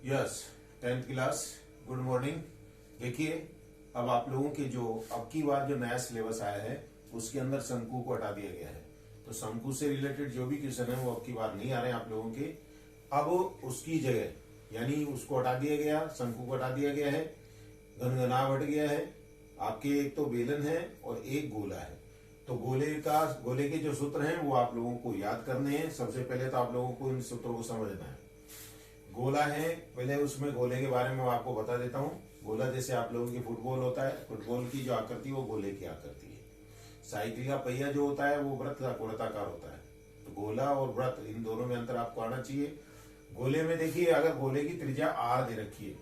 Yes, 10th class, good morning. देखिए, अब आप लोगों के जो अब की बार जो नया सिलेबस आया है उसके अंदर शंकु को हटा दिया गया है। तो शंकु से रिलेटेड जो भी क्वेश्चन है वो अब की बार नहीं आ रहे हैं आप लोगों के। अब उसकी जगह यानी उसको हटा दिया गया, शंकु को हटा दिया गया है, घनघनाव हट गया है। आपके एक तो बेलन है और एक गोला है। तो गोले के जो सूत्र हैं वो आप लोगों को याद करने हैं। सबसे पहले तो आप लोगों को इन सूत्रों को समझना है। गोला है, पहले उसमें गोले के बारे में मैं आपको बता देता हूँ। गोला जैसे आप लोगों की फुटबॉल होता है, फुटबॉल की जो आकृति है वो गोले की आकृति है। साइकिल का पहिया जो होता है वो वृत्त गोलाकार होता है। तो गोला और वृत्त इन दोनों में अंतर आपको आना चाहिए। गोले में देखिए, अगर गोले की त्रिज्या आर दे रखी है,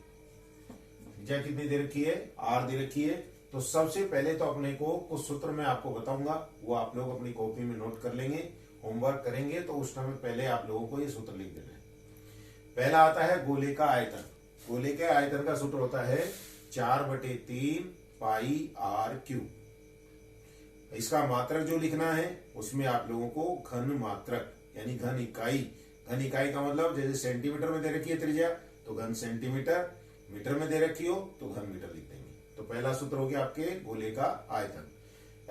त्रिज्या कितनी दे रखी है, आर दे रखी है, तो सबसे पहले तो अपने को कुछ सूत्र मैं आपको बताऊंगा, वो आप लोग अपनी कॉपी में नोट कर लेंगे। होमवर्क करेंगे तो उस समय पहले आप लोगों को ये सूत्र लिख देना है। पहला आता है गोले का आयतन। गोले के आयतन का सूत्र होता है 4/3 पाई आर क्यूब। इसका मात्रक जो लिखना है उसमें आप लोगों को घन मात्रक यानी घन इकाई, घन इकाई का मतलब जैसे सेंटीमीटर में दे रखी है त्रिज्या तो घन सेंटीमीटर, मीटर में दे रखी हो तो घन मीटर लिख देंगे। तो पहला सूत्र हो गया आपके गोले का आयतन।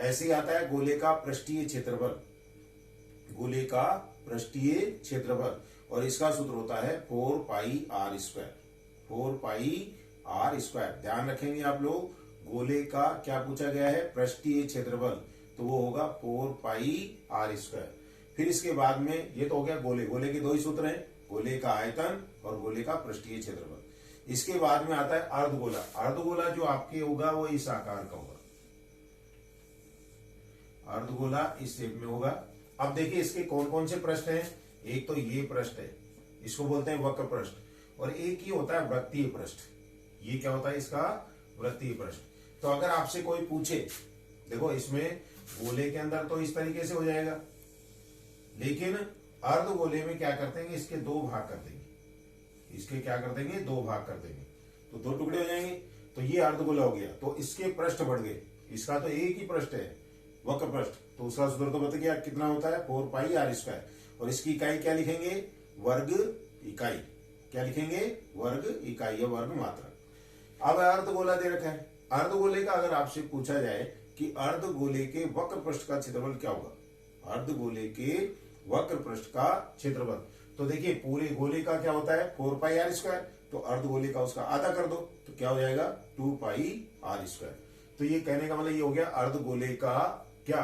ऐसे ही आता है गोले का पृष्ठीय क्षेत्रफल। गोले का पृष्ठीय क्षेत्रफल और इसका सूत्र होता है 4 pi r square. 4 pi r square. ध्यान रखेंगे आप लोग, गोले का क्या पूछा गया है, पृष्ठीय क्षेत्रफल, तो वो होगा 4 पाई आर स्क्वायर। फिर इसके बाद में ये तो हो गया गोले, गोले के दो ही सूत्र हैं, गोले का आयतन और गोले का पृष्ठीय क्षेत्रफल। इसके बाद में आता है अर्धगोला। अर्धगोला जो आपके होगा वो इस आकार का होगा, अर्धगोला इस शेप में होगा। अब देखिए इसके कौन कौन से पृष्ठ हैं। एक तो ये पृष्ठ है, इसको बोलते हैं वक्र पृष्ठ, और एक ही होता है वृत्तीय पृष्ठ। ये क्या होता है, इसका वृत्तीय पृष्ठ। तो अगर आपसे कोई पूछे, देखो इसमें गोले के अंदर तो इस तरीके से हो जाएगा, लेकिन अर्धगोले में क्या करते हैं, इसके दो भाग कर देंगे। इसके क्या कर देंगे, दो भाग कर देंगे, तो दो टुकड़े हो जाएंगे। तो ये अर्धगोला हो गया, तो इसके पृष्ठ बढ़ गए। इसका तो एक ही पृष्ठ है, वक्र पृष्ठ, तो उसका सूत्र तो बता गया कितना होता है, 4 पाई आर स्क्वायर। और इसकी इकाई क्या लिखेंगे, वर्ग इकाई। क्या लिखेंगे, वर्ग इकाई या वर्ग मात्रक। अब अर्धगोला दे रखा है। अर्धगोले का अगर आपसे पूछा जाए कि अर्धगोले के वक्र पृष्ठ का क्षेत्रफल क्या होगा, अर्धगोले के वक्र पृष्ठ का क्षेत्रफल, तो देखिए पूरे गोले का क्या होता है 4 पाई आर स्क्वायर, तो अर्धगोले का उसका आधा कर दो तो क्या हो जाएगा 2 पाई आर स्क्वायर। तो ये कहने का मतलब ये हो गया अर्धगोले का क्या,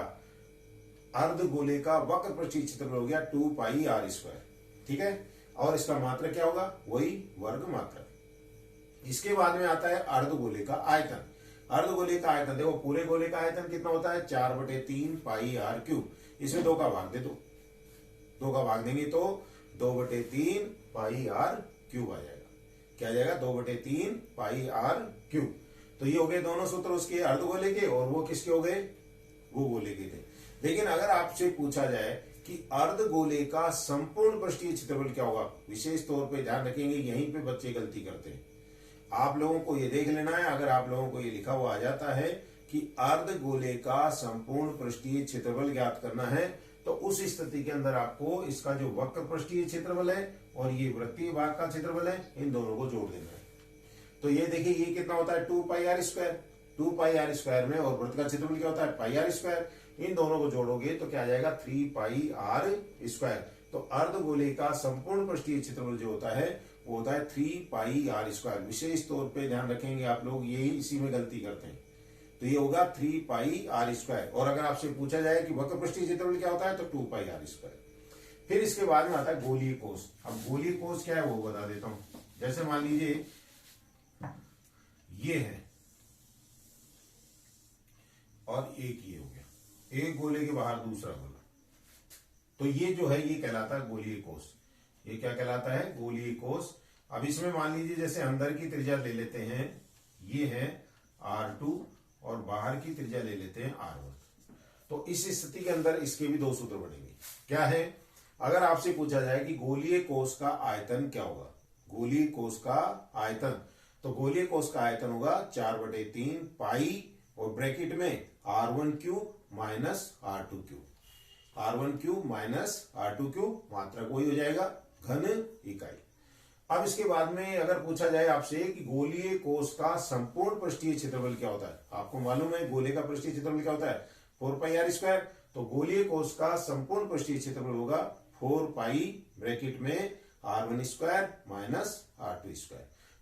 अर्धगोले का वक्र पृष्ठीय क्षेत्रफल हो गया 2 पाई आर स्क्वायर। ठीक है, और इसका मात्रक क्या होगा, वही वर्ग मात्रक। इसके बाद में आता है अर्धगोले का आयतन। अर्धगोले का आयतन देखो, पूरे गोले का आयतन कितना होता है 4/3 पाई आर क्यूब। इसमें 2 का भाग दे दो, 2 का भाग देंगे तो 2/3 पाई आर क्यूब आ जाएगा। क्या आ जाएगा, 2/3 पाई आर क्यूब। तो ये हो गए दोनों सूत्र उसके अर्धगोले के, और वो किसके हो गए, वो गोले के थे। लेकिन अगर आपसे पूछा जाए कि अर्धगोले का संपूर्ण पृष्ठीय क्षेत्रफल क्या होगा, विशेष तौर पे ध्यान रखेंगे, यहीं पे बच्चे गलती करते हैं। आप लोगों को ये देख लेना है, अगर आप लोगों को ये लिखा हुआ आ जाता है कि अर्धगोले का संपूर्ण पृष्ठीय क्षेत्रफल ज्ञात करना है, तो उस स्थिति के अंदर आपको इसका जो वक्र पृष्ठीय क्षेत्रफल है और ये वृत्तीय भाग का क्षेत्रफल है, इन दोनों को जोड़ देना है। तो ये देखिए ये कितना होता है 2 pi r square. 2 pi r square में और वृत्त का क्षेत्रफल क्या होता है पाई आर स्क्वायर। इन दोनों को जोड़ोगे तो क्या आ जाएगा 3 पाई आर स्क्वायर। तो अर्धगोले का संपूर्ण पृष्ठीय क्षेत्रफल जो होता है वो होता है 3 पाई आर स्क्वायर। विशेष तौर पे ध्यान रखेंगे आप लोग, यही इसी में गलती करते हैं। तो ये होगा 3 पाई आर स्क्वायर। और अगर आपसे पूछा जाए कि वक्र पृष्ठीय क्षेत्रफल क्या होता है तो 2 पाई आर स्क्वायर। फिर इसके बाद में आता है गोलीय कोष। अब गोलीय कोष क्या है वो बता देता हूं। जैसे मान लीजिए ये है और एक ये हो गया, एक गोले के बाहर दूसरा गोला, तो ये जो है ये कहलाता है गोलीय कोष। ये क्या कहलाता है, गोलीय कोष। अब इसमें मान लीजिए जैसे अंदर की त्रिज्या ले लेते हैं, ये है R2 और बाहर की त्रिज्या ले लेते हैं R1। तो इस स्थिति के अंदर इसके भी दो सूत्र बनेंगे। क्या है, अगर आपसे पूछा जाए कि गोलीय कोष का आयतन क्या होगा, गोलीय कोष का आयतन, तो गोलीय कोष का आयतन होगा 4/3 पाई और ब्रैकेट में R1 cube minus R2 cube, R1 cube minus R2 cube, मात्रक वही हो जाएगा घन इकाई। अब इसके बाद में अगर पूछा जाए आपसे कि गोलीय कोष का संपूर्ण पृष्ठीय क्षेत्रफल क्या होता है, आपको मालूम है गोले का पृष्ठीय क्षेत्रफल क्या होता है 4πr²। तो गोलीय कोष का संपूर्ण पृष्ठीय क्षेत्रफल होगा 4π ब्रैकेट में r1² माइनस r2²।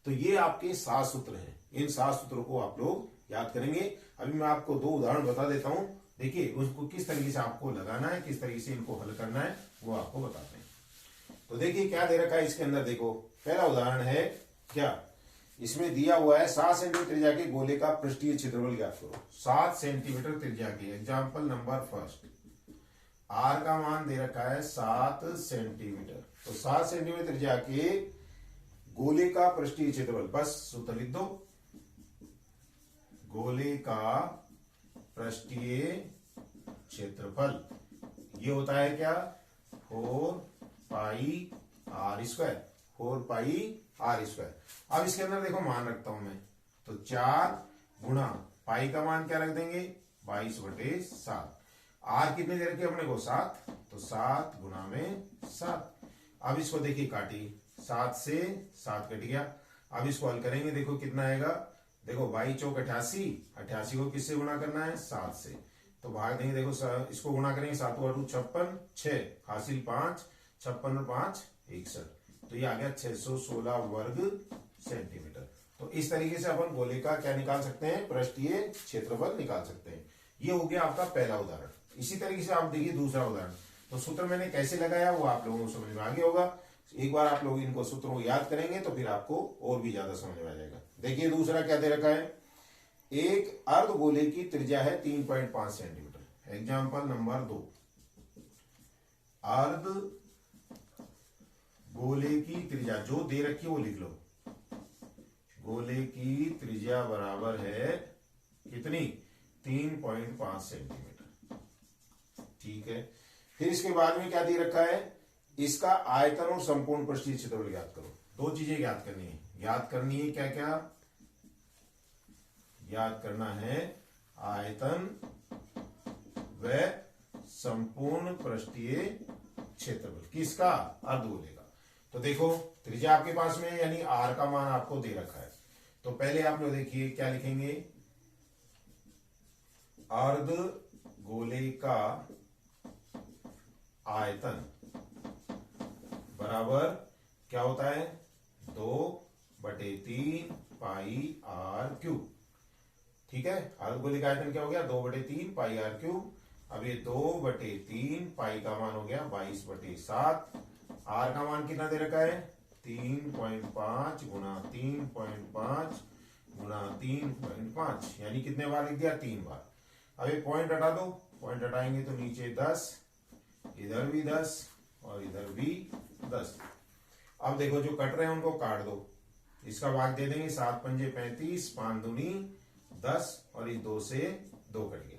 तो ये आपके 7 सूत्र हैं। इन 7 सूत्रों को आप लोग याद करेंगे। अभी मैं आपको 2 उदाहरण बता देता हूं, देखिए उसको किस तरीके से आपको लगाना है, किस तरीके से इनको हल करना है वो आपको बताते हैं। तो देखिए क्या दे रखा है इसके अंदर, देखो पहला उदाहरण है क्या, इसमें दिया हुआ है 7 सेंटीमीटर त्रिज्या के गोले का पृष्ठीय क्षेत्रफल ज्ञात करो। 7 सेंटीमीटर त्रिज्या के, एग्जाम्पल नंबर फर्स्ट, आर का मान दे रखा है 7 सेंटीमीटर। तो 7 सेंटीमीटर त्रिज्या के गोले का पृष्ठीय क्षेत्रफल, बस सूत्र लिख दो, गोले का पृष्ठीय क्षेत्रफल ये होता है क्या 4πr², 4πr²। अब इसके अंदर देखो मान रखता हूं मैं, तो 4 गुणा पाई का मान क्या रख देंगे 22/7। आर कितने दे रखे अपने को 7, तो 7 गुणा में 7। अब इसको देखिए काटिए, 7 से 7 कट गया। अब इसको हल करेंगे, देखो कितना आएगा, देखो 22 चौक 88, 88 को किससे गुणा करना है 7 से, तो भाग देंगे, देखो इसको गुणा करेंगे 7 और 2 56, 6 हासिल 5, 56 और 5 61, तो ये आ गया 616 वर्ग सेंटीमीटर। तो इस तरीके से अपन गोले का क्या निकाल सकते हैं, पृष्ठीय क्षेत्रफल निकाल सकते हैं। ये हो गया आपका पहला उदाहरण। इसी तरीके से आप देखिए दूसरा उदाहरण, तो सूत्र मैंने कैसे लगाया वो आप लोगों को समझ में आ गया होगा। एक बार आप लोग इनको सूत्रों को याद करेंगे तो फिर आपको और भी ज्यादा समझ में आ जाएगा। देखिए दूसरा क्या दे रखा है, एक अर्धगोले की त्रिज्या है 3.5 सेंटीमीटर। एग्जाम्पल नंबर 2, अर्ध गोले की त्रिज्या जो दे रखी है वो लिख लो, गोले की त्रिज्या बराबर है कितनी 3.5 सेंटीमीटर। ठीक है, फिर इसके बाद में क्या दे रखा है, इसका आयतन और संपूर्ण पृष्ठीय क्षेत्रफल ज्ञात करो। 2 चीजें ज्ञात करनी है, ज्ञात करनी है क्या क्या, ज्ञात करना है आयतन व संपूर्ण पृष्ठीय क्षेत्रफल किसका, अर्धगोले का। तो देखो त्रिज्या आपके पास में यानी आर का मान आपको दे रखा है, तो पहले आप लोग देखिए क्या लिखेंगे, अर्धगोले का आयतन बराबर क्या होता है 2/3 πr³। ठीक है, अर्धगोले का आयतन क्या हो गया 2/3 πr³। अब ये 2/3 पाई का मान हो गया 22/7। आर का मान कितना दे रखा है 3.5 गुणा 3.5 गुणा 3.5, यानी कितने बार लिख दिया 3 बार। अब ये पॉइंट हटा दो, पॉइंट हटाएंगे तो नीचे 10, इधर भी 10 और इधर भी 10। अब देखो जो कट रहे हैं उनको काट दो, इसका भाग दे देंगे, 7 पंजे 35, 5 दूनी 10 और इस 2 से 2 कट गया।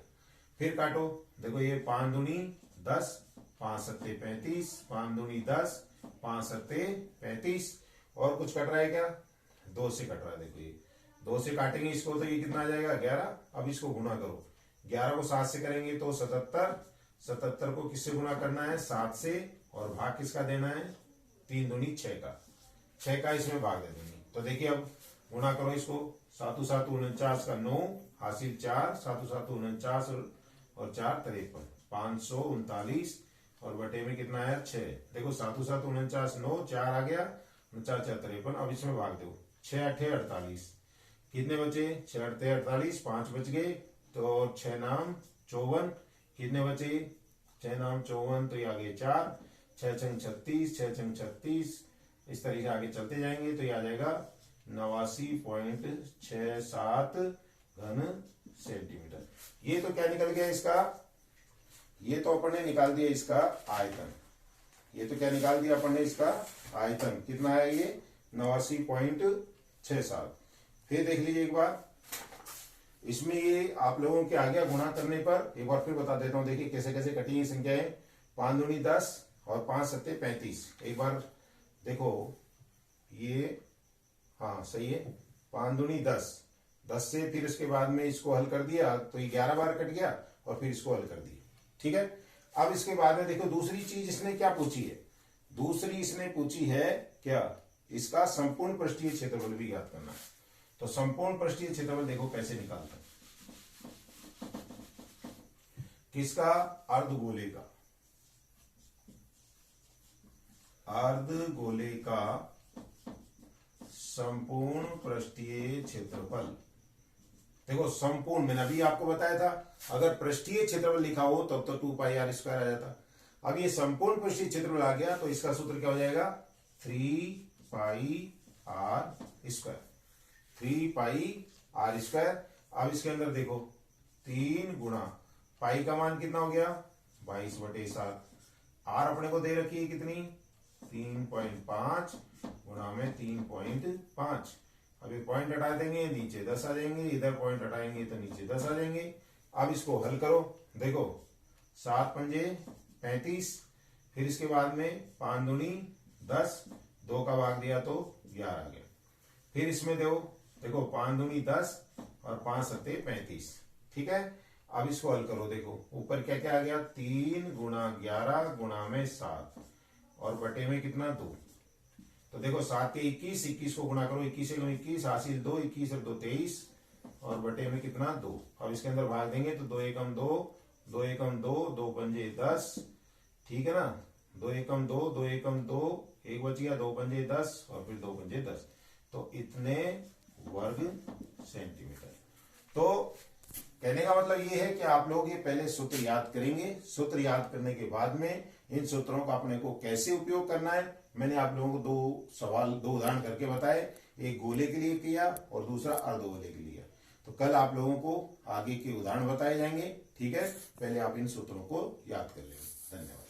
फिर काटो, देखो ये 5 दूनी 10, 5 सत्ते 35, 5 दूनी 10, 5 सत्ते 35, और कुछ कट रहा है क्या 2 से कट रहा है। देखो ये 2 से काटेंगे इसको तो ये कितना आ जाएगा 11। अब इसको गुणा करो, 11 को 7 से करेंगे तो 77, 77 को किससे गुणा करना है 7 से, और भाग किसका देना है 3 दूनी 6 का, 6 का इसमें भाग दे देंगे। तो देखिए अब गुणा करो इसको, 7 7 49 का 9 हासिल 4, 7 7 49 और 4 53, 539 और बटे में कितना आया 6। देखो 7 7 49 9, 4 आ गया 49 4 53। अब इसमें भाग दो, 6 8 48, कितने बचे 6 8 48, 5 बच गए, तो 6 नाम 54, कितने बचे 6 नाम 54, तो ये आगे 4, 6 छंग 36, 6 छंग 36, इस तरीके से आगे चलते जाएंगे तो ये आ जाएगा 89.67 घन सेंटीमीटर। ये तो क्या निकल गया इसका, ये तो अपन ने निकाल दिया इसका आयतन, ये तो क्या निकाल दिया अपन ने इसका आयतन, कितना है ये 89.67। फिर देख लीजिए एक बार, इसमें ये आप लोगों के आ गया गुणा करने पर, एक बार फिर बता देता हूं, देखिए कैसे कैसे कटी संख्याएं, 5 दूनी 10 और 5 सत्ते 35। एक बार देखो ये, हाँ सही है, 5 दूनी 10, 10 से फिर इसके बाद में इसको हल कर दिया तो ये 11 बार कट गया और फिर इसको हल कर दिया। ठीक है, अब इसके बाद में देखो दूसरी चीज इसने क्या पूछी है, दूसरी इसने पूछी है क्या इसका संपूर्ण पृष्ठीय क्षेत्रफल भी ज्ञात करना है। तो संपूर्ण पृष्ठीय क्षेत्रफल देखो कैसे निकालते हैं। किसका? अर्धगोले का। अर्धगोले का संपूर्ण पृष्ठीय क्षेत्रफल। देखो संपूर्ण, मैंने अभी आपको बताया था अगर पृष्ठीय क्षेत्रफल लिखा हो तब तो 2πr² आ जाता। अब ये संपूर्ण पृष्ठीय क्षेत्रफल आ गया तो इसका सूत्र क्या हो जाएगा? 3πr²। 3πr²। अब इसके अंदर देखो 3 गुणा पाई का मान कितना हो गया? 22/7। आर अपने को दे रखी है कितनी? 3.5 गुणा में 3.5। अब ये पॉइंट हटा देंगे, नीचे 10 आ जाएंगे, इधर पॉइंट हटाएंगे तो नीचे 10 आ जाएंगे। अब इसको हल करो, देखो 7 पंजे 35, फिर इसके बाद में 5 दूनी 10, 2 का भाग दिया तो 11 आ गया। फिर इसमें देखो 5 दूनी 10 और 5 सत्ते 35। ठीक है, अब इसको हल करो, देखो ऊपर क्या क्या आ गया? 3 गुणा 11 गुणा में 7 और बटे में कितना? 2। तो देखो 7 के 21, 21 को गुणा करो, 21 से 21, 8 2, 21 और 2 23 और बटे में कितना? 2। अब इसके अंदर भाग देंगे तो 2 एकम 2, 2 एकम 2, 2 पंजे 10। ठीक है ना, 2 एकम 2, 2 एकम 2, 1 बच गया, 2 पंजे 10 और फिर 2 पंजे 10। तो इतने वर्ग सेंटीमीटर। तो कहने का मतलब ये है कि आप लोग ये पहले सूत्र याद करेंगे। सूत्र याद करने के बाद में इन सूत्रों का अपने को कैसे उपयोग करना है, मैंने आप लोगों को 2 उदाहरण करके बताए। एक गोले के लिए किया और दूसरा अर्धगोले के लिए। तो कल आप लोगों को आगे के उदाहरण बताए जाएंगे। ठीक है, पहले आप इन सूत्रों को याद कर लेंगे। धन्यवाद।